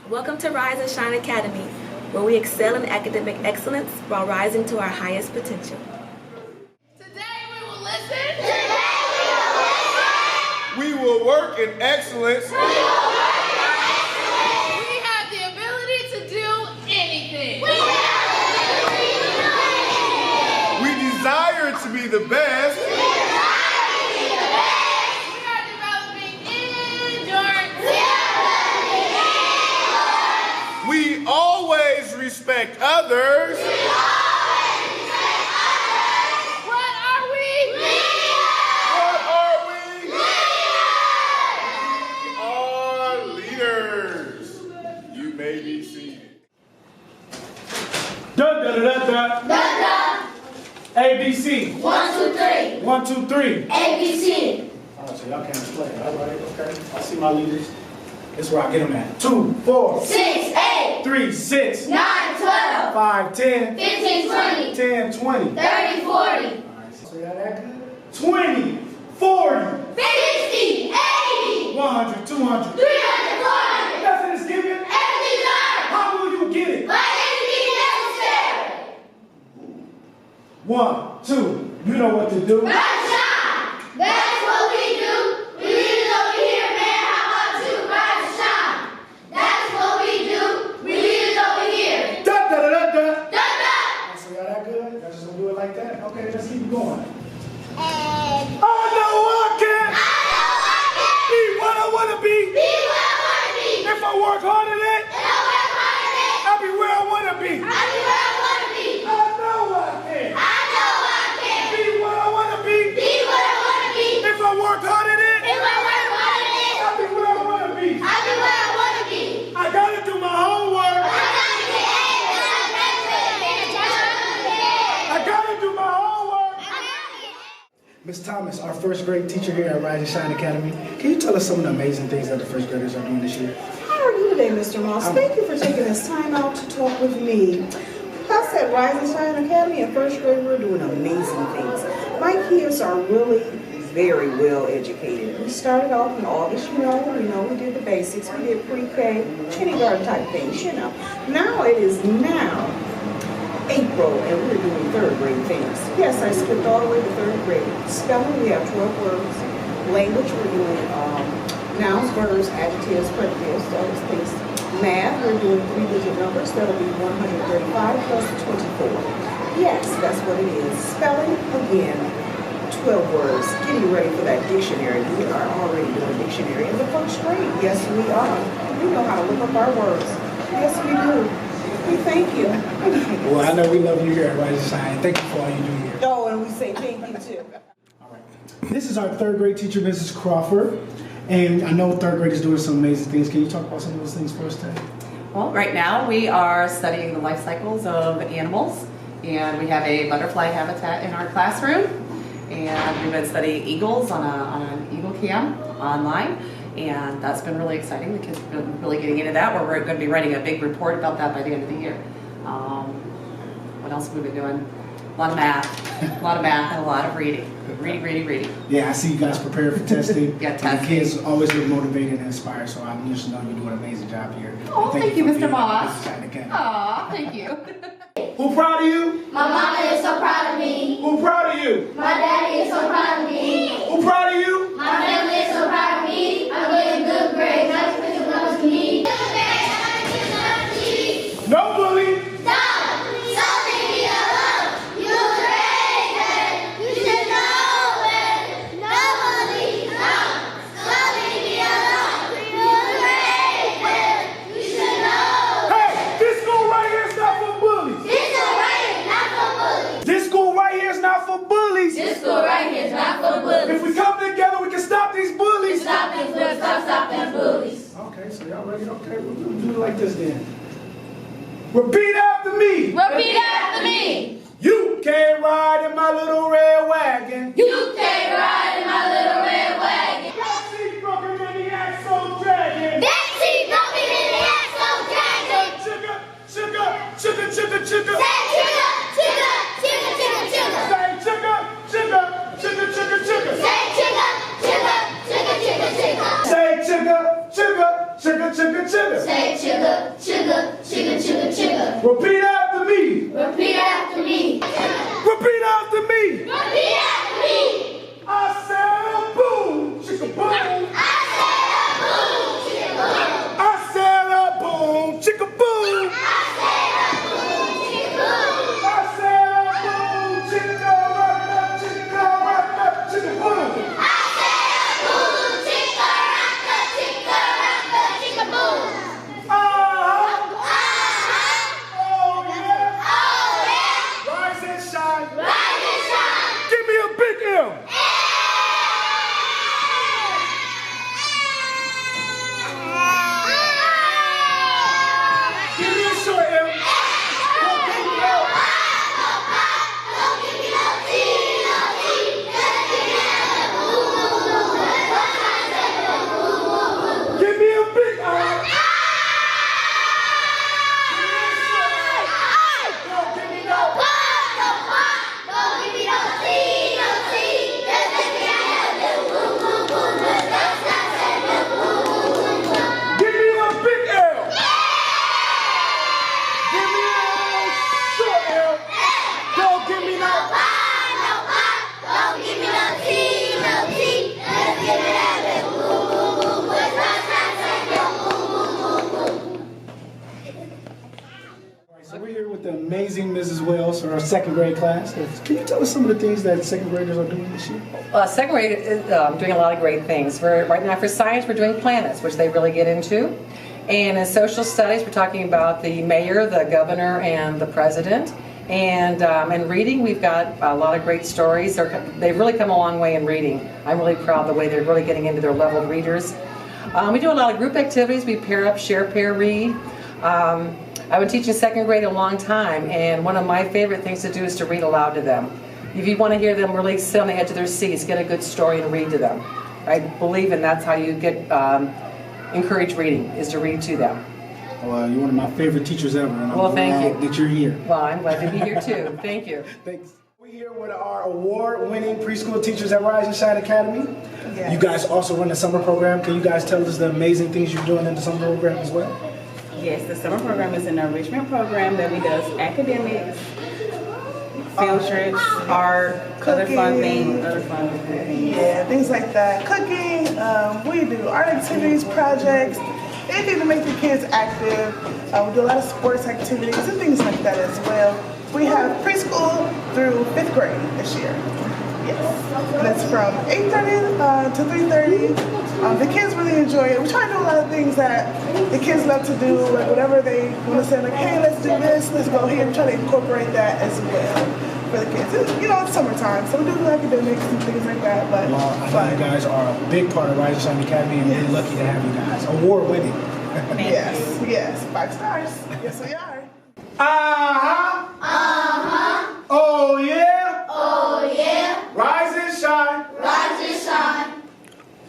Welcome to Rise and Shine Academy, where we excel in academic excellence while rising to our highest potential. Today we will listen. We will work in excellence. We have the ability to do anything. We desire to be the best. We are developing endurance. We always respect others. What are we? What are we? We are leaders. You may be seated. Da da da da da. ABC. 1, 2, 3. 1, 2, 3. ABC. Oh, so y'all can't play. All right, okay. I see my leaders. This is where I get them at. 2, 4. 6, 8. 3, 6. 9, 12. 5, 10. 15, 20. 10, 20. 30, 40. All right, so y'all that good? 20, 40. 50, 80. 100, 200. 300, 400. Nothing is given. Everything's earned. How will you get it? By anything necessary. 1, 2. You know what to do. Rise and shine. That's what we do. We leaders over here, man. How about you? Rise and shine. That's what we do. We leaders over here. Da da da da da. Da, da. So y'all that good? Y'all just gonna do it like that? Okay, let's keep going. And I know I can I know I can be what I wanna be. be what I want to be. If I work hard at it, And I work hard at it. I'll be where I wanna be. I'll be where I want to be. I know I can I know I can be what I wanna be. be what I want to be. If I work hard at it, If I work hard at it, I'll be where I wanna be. I'll be where I want to be. I gotta do my homework. I gotta get A's and I I gotta do my homework. gotta get Miss Thomas, our first grade teacher here at Rise and Shine Academy, can you tell us some of the amazing things that the first graders are doing this year? How are you today, Mr. Moss? Thank you for taking this time out to talk with me. I said Rise and Shine Academy in first grade, we're doing amazing things. My kids are really very well educated. We started off in August, we did the basics. We did pre-K, kindergarten type things, Now it is April, and we're doing third grade things. Yes, I skipped all the way to third grade. Spelling, we have 12 words. Language, we're doing nouns, verbs, adjectives, predicatives, those things. Math, we're doing 3-digit numbers. That'll be 135 plus 24. Yes, that's what it is. Spelling, again, 12 words. Getting ready for that dictionary. We are already doing dictionary in the first grade. Yes, we are. We know how to look up our words. Yes, we do. We thank you. Well, I know we love you here at Rise and Shine. Thank you for all you do here. Oh, and we say thank you too. All right. This is our third grade teacher, Mrs. Crawford. And I know third grade is doing some amazing things. Can you talk about some of those things for us today? Well, right now we are studying the life cycles of animals, and we have a butterfly habitat in our classroom, and we've been studying eagles on an eagle cam online, and that's been really exciting. The kids have been really getting into that, where we're going to be writing a big report about that by the end of the year. What else have we been doing? A lot of math, and a lot of reading. Reading. Yeah, I see you guys prepared for testing. Yeah, And testing. the kids always look motivated and inspired, so I just know you're doing an amazing job here. Oh, And thank you, for Mr. being Moss. at Shine Academy. Aw, thank you. Who proud of you? My mama is so proud of me. Who proud of you? My daddy is so proud of me. Who proud of you? My family is so proud of me. I'm getting good grades. Not to put your numbers to me. No bully. Stop! Stop leaving me alone! You crazy! You should know it! Nobody! Stop! Stop leaving me alone! You crazy! You should know! Hey, this school right here is not for bullies. This school right here is not for bullies! This school right here is not for bullies. This school right here is not for bullies! If we come together, we can stop these bullies. Stop these bullies! Stop them bullies! Okay, so y'all ready? Okay, we'll do it like this then. Repeat after me. Repeat after me! You can't ride in my little red wagon. You can't ride in my little red wagon! That seat broken in the axle dragging. That seat broken in the axle dragon! Sugar. Say chugga, chugga, chugga, chugga! Say sugar. Say chugga, chugga, chugga, chugga! Say sugar. Say chugga, amazing Mrs. Wells for our second grade class. Can you tell us some of the things that second graders are doing this year? Second grade is doing a lot of great things. Right now for science, we're doing planets, which they really get into. And in social studies, we're talking about the mayor, the governor, and the president. And in reading, we've got a lot of great stories. They've really come a long way in reading. I'm really proud of the way they're really getting into their leveled readers. We do a lot of group activities. We pair up, share, pair, read. I've been teaching second grade a long time, and one of my favorite things to do is to read aloud to them. If you want to hear them really sit on the edge of their seats, get a good story and read to them. I believe in that's how you get encourage reading, is to read to them. Well, you're one of my favorite teachers ever, and Well, I'm thank glad you. that you're here. Well, I'm glad to be here too. Thank you. Thanks. We're here with our award-winning preschool teachers at Rise and Shine Academy. You guys also run the summer program. Can you guys tell us the amazing things you're doing in the summer program as well? Yes, the summer program is an enrichment program that we does academics, field trips, art, other fun things. Yeah, things like that. Cooking, we do art activities, projects, anything to make the kids active. We do a lot of sports activities and things like that as well. We have preschool through 5th grade this year. Yes, and it's from 8:30 to 3:30. The kids really enjoy it. We try to do a lot of things that the kids love to do, like whatever they want to say, like, hey, let's do this, let's go here. We try to incorporate that as well for the kids. It's, it's summertime, so we do academics and things like that. But Well, I know you guys are a big part of Rise and Shine Academy, and we're lucky to have you guys. Award-winning. Yes, 5 stars. Yes, we are. Oh yeah. Oh yeah, Rise and shine. rise and shine.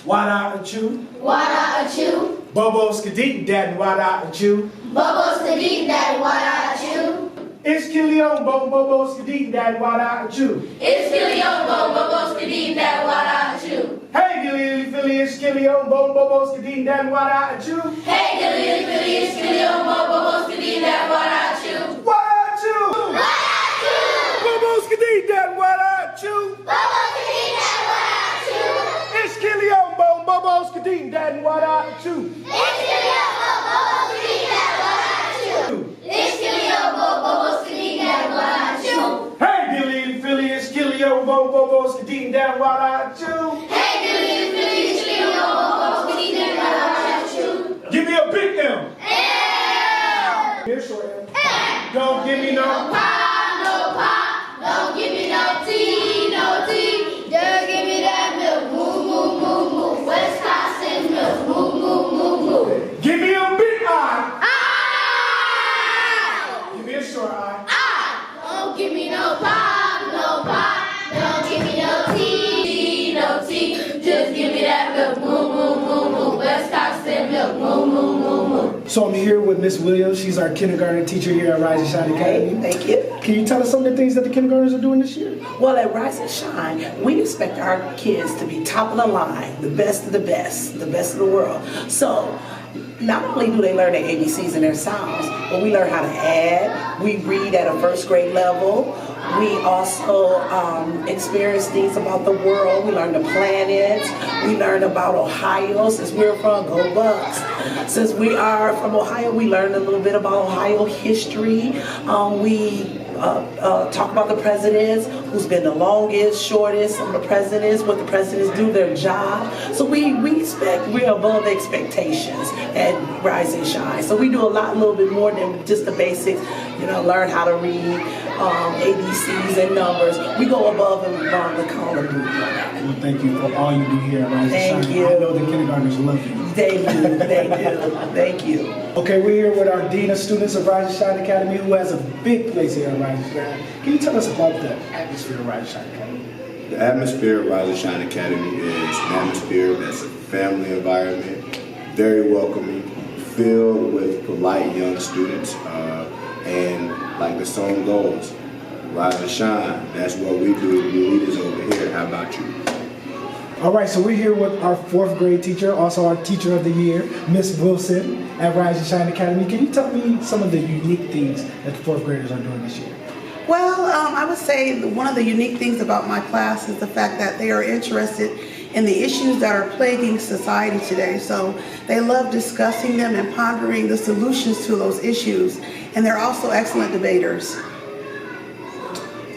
Wada and chew. Wada a chew, Bobo skadeek dad wada and chew. bubbles to deep that wada a chew. It's Kilio Bobo skadeek dad wada and chew. It's Filio, bubbles to deep that wada a chew. Hey, Gilly Philly, it's Kilio Bobo skadeek dad wada and chew. Hey, Dilly, Dilly, it's Filio, bubbles to deep that wada a chew. Wada and chew. Wada a chew, Bobo skadeek dad wada and chew. bubbles to deep that wada a chew. It's Kilio Bobo skadeek dad wada and chew. It's Filio, bubbles to deep that wada a chew. It's Filio, bubbles to deep that wada a chew. Hey, Gilly Philly, it's Kilio Bobo skadeek dad wada and chew. Hey, Dilly, Dilly, it's Filio, bubbles to deep that wada a chew. Give me a big M. L. Here's short M. Don't give me no. No pop, don't give me no tea, no tea. Just give me that milk, moo, moo, moo, moo. Wisconsin milk, moo, moo, moo, moo. Give me a big I. Ah! Give me a short I. Ah! Don't give me no pop, no pop. Don't give me no tea, no tea. Just give me that milk, moo, moo, moo, moo. Wisconsin milk, moo, moo, moo, moo. So I'm here with Miss Williams. She's our kindergarten teacher here at Rise and Shine Academy. Thank you. Can you tell us some of the things that the kindergartners are doing this year? Well, at Rise and Shine, we expect our kids to be top of the line, the best of the best of the world. So not only do they learn their ABCs and their sounds, but we learn how to add. We read at a 1st grade level. We also experience things about the world. We learn the planets. We learn about Ohio, since we're from Go Bucks. Since we are from Ohio, we learn a little bit about Ohio history. We talk about the presidents, who's been the longest, shortest, some of the presidents, what the presidents do, their job. So we're above expectations at Rise and Shine. So we do a little bit more than just the basics, learn how to read, ABCs and numbers. We go above and beyond the call of duty on that. Well, thank you for all you do here at Rise and Shine. Thank you. I know the kindergartners love you. They do, they do. Thank you. Okay, we're here with our Dean of Students of Rise and Shine Academy, who has a big place here at Rise and Shine. Can you tell us about the atmosphere of Rise and Shine Academy? The atmosphere of Rise and Shine Academy is an atmosphere that's a family environment, very welcoming, filled with polite young students, and like the song goes, Rise and Shine. That's what we do. We leaders over here. How about you? All right, so we're here with our 4th grade teacher, also our teacher of the year, Miss Wilson at Rise and Shine Academy. Can you tell me some of the unique things that the 4th graders are doing this year? Well, I would say one of the unique things about my class is the fact that they are interested in the issues that are plaguing society today. So they love discussing them and pondering the solutions to those issues. And they're also excellent debaters.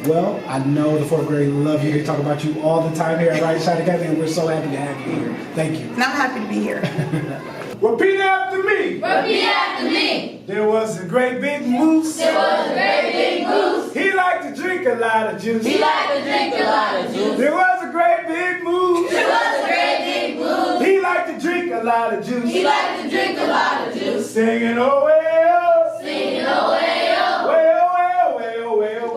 Well, I know the fourth grade love you. They talk about you all the time here at Rising Shine Academy, and we're so happy to have you here. Thank you. And I'm happy to be here. Repeat after me. Repeat after me. There was a great big moose. There was a great big moose. He liked to drink a lot of juice. He liked to drink a lot of juice. There was a great big moose. There was a great big moose. He liked to drink a lot of juice. He liked to drink a lot of juice. Singing oh well. Singing oh well. Well, well, well, well.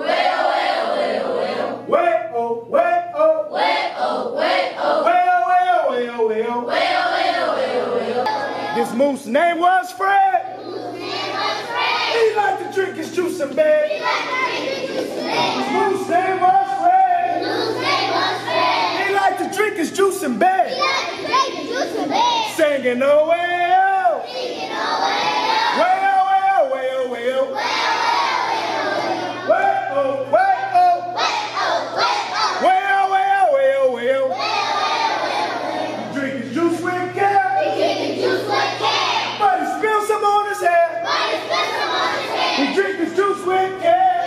Well, well, well, well. Well, oh, well, oh. Well, oh, well, oh. Well, well, well, well. Well, well, well, well. This moose's name was Fred. He liked to drink his juice in bed. This moose's name was Fred. He liked to drink his juice in bed. Singing oh well. Well, well, well, well. Well, oh, well, oh. Well, well, well, well. He drink his juice with care. But he spilled some on his head. He drink his juice with care.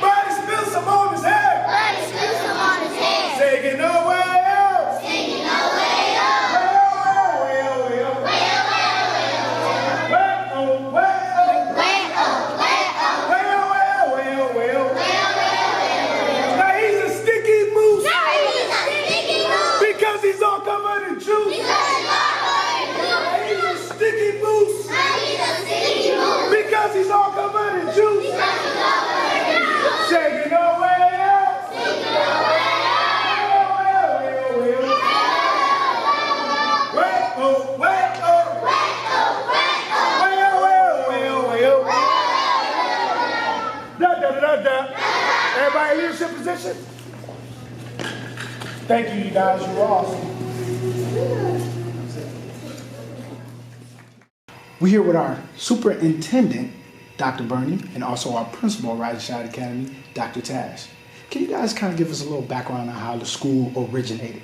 But he spilled some on his head. Singing oh well. He's all covered in juice. He's a sticky moose. Because he's all covered in juice. Singing oh well. Well, oh, well, oh. Well, well, well. Da, da, da, da. Everybody in leadership position? Thank you, you guys. You're awesome. We're here with our superintendent, Dr. Burney, and also our principal at Rising Shine Academy, Dr. Tash. Can you guys kind of give us a little background on how the school originated?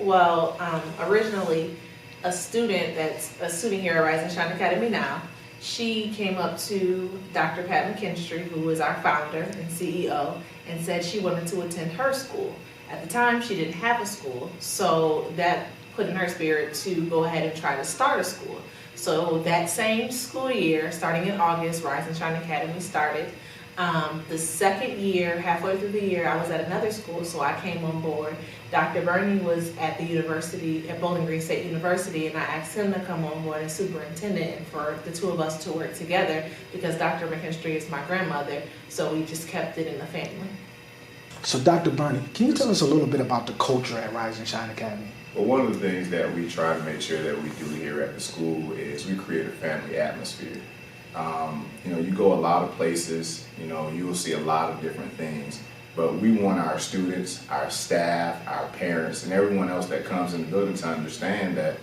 Well, originally, a student that's a student here at Rising Shine Academy now, she came up to Dr. Pat McKinstry, who is our founder and CEO, and said she wanted to attend her school. At the time, she didn't have a school, so that put in her spirit to go ahead and try to start a school. So that same school year, starting in August, Rise and Shine Academy started. The second year, halfway through the year, I was at another school, so I came on board. Dr. Burney was at the university, at Bowling Green State University, and I asked him to come on board as superintendent and for the two of us to work together because Dr. McKinstry is my grandmother, so we just kept it in the family. So Dr. Burney, can you tell us a little bit about the culture at Rise and Shine Academy? Well, one of the things that we try to make sure that we do here at the school is we create a family atmosphere. You go a lot of places, you will see a lot of different things, but we want our students, our staff, our parents, and everyone else that comes in the building to understand that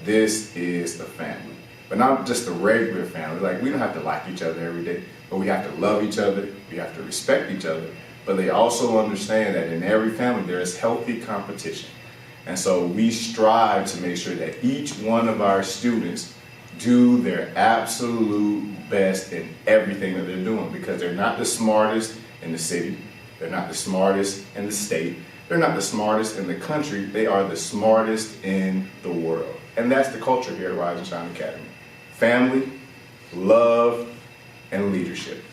this is a family. But not just a regular family. Like, we don't have to like each other every day, but we have to love each other, we have to respect each other, but they also understand that in every family there is healthy competition. And so we strive to make sure that each one of our students do their absolute best in everything that they're doing, because they're not the smartest in the city, they're not the smartest in the state, they're not the smartest in the country, they are the smartest in the world. And that's the culture here at Rise and Shine Academy. Family, love, and leadership.